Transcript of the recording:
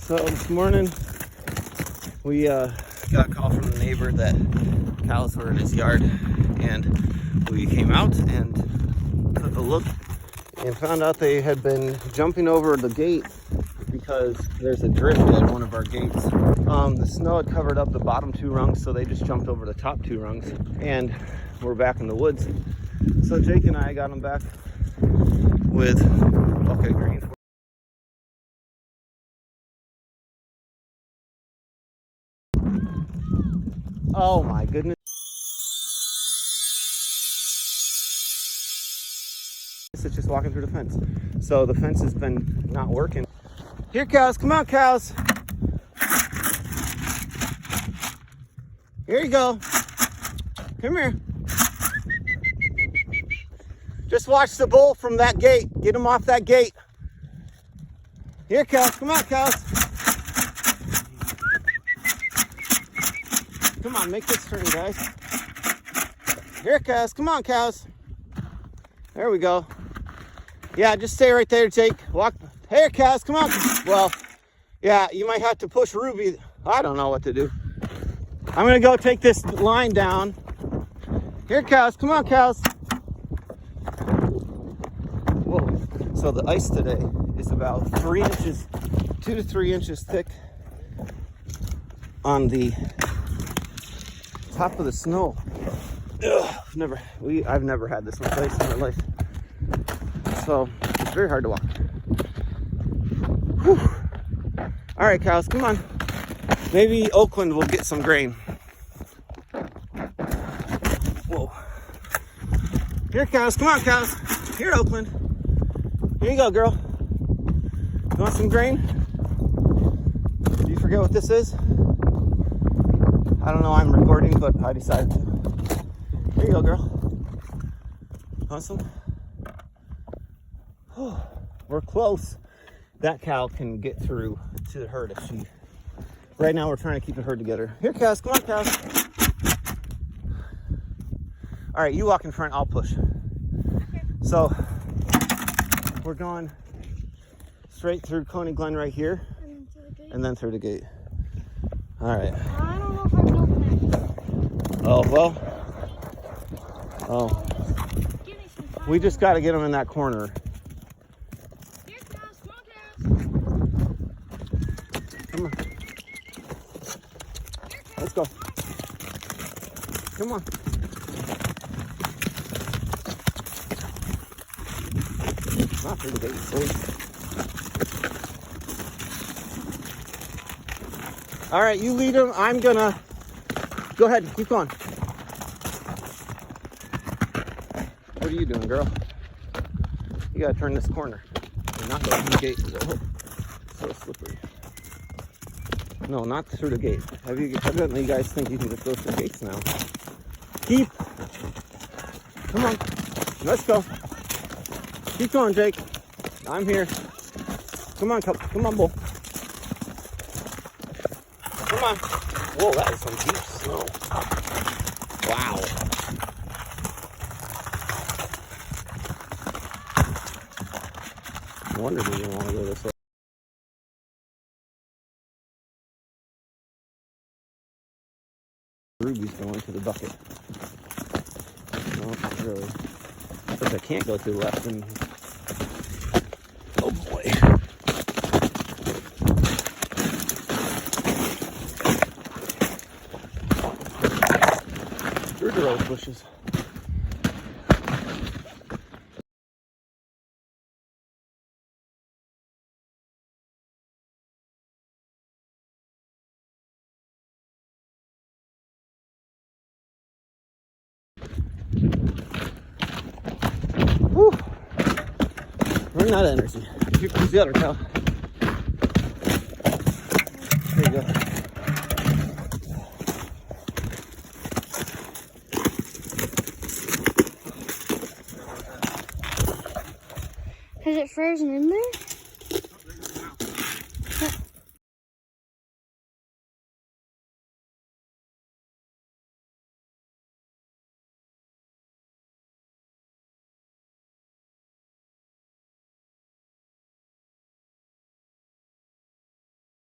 So this morning we got a call from the neighbor that cows were in his yard, and we came out and took a look and found out they had been jumping over the gate because there's a drift at one of our gates. The snow had covered up the bottom two rungs, so they just jumped over the top two rungs, and we're back in the woods. So Jake and I got them back with bucket grain. Oh my goodness. It's just walking through the fence. So the fence has been not working. Here, cows, come on, cows. Here you go. Come here. Just watch the bull from that gate. Get him off that gate. Here, cows, come on, cows. Come on, make this turn, guys. Here, cows, come on, cows. There we go. Yeah, just stay right there, Jake. Walk. Here, cows, come on. Well, yeah, you might have to push Ruby. I don't know what to do. I'm gonna go take this line down. Here, cows, come on, cows. Whoa. So the ice today is about 3 inches, 2 to 3 inches thick on the top of the snow. Ugh, I've never had this much ice in my life. So it's very hard to walk. Whew. All right, cows, come on. Maybe Oakland will get some grain. Whoa. Here, cows, come on, cows. Here, Oakland. Here you go, girl. You want some grain? Do you forget what this is? I don't know, I'm recording, but I decided to. Here you go, girl. Awesome. We're close. That cow can get through to the herd if she... Right now we're trying to keep the herd together. Here, cows, come on, cows. All right, you walk in front, I'll push. Okay. So, we're going straight through Coney Glen right here, and then through the gate. All right. I don't know if I can open it. Oh, well. Oh. We just got to get them in that corner. Here, cows, come on, cows. Come on. Let's go. Come on. Not through the gate, please. All right, you lead them. I'm gonna go ahead. Keep going. What are you doing, girl? You gotta turn this corner and not go through the gate. Oh, so slippery. No, not through the gate. Evidently, you guys think you can just go through the gates now. Keep. Come on. Let's go. Keep going, Jake. I'm here. Come on, come on, bull. Come on. Whoa, that is some deep snow. Wow. No wonder we didn't want to go this way. Ruby's going to the bucket. No, not really. If I can't go to the left, then... Oh boy. Through the rose bushes. Whew. Running out of energy. Here's the other cow. There you go. Has it frozen in there?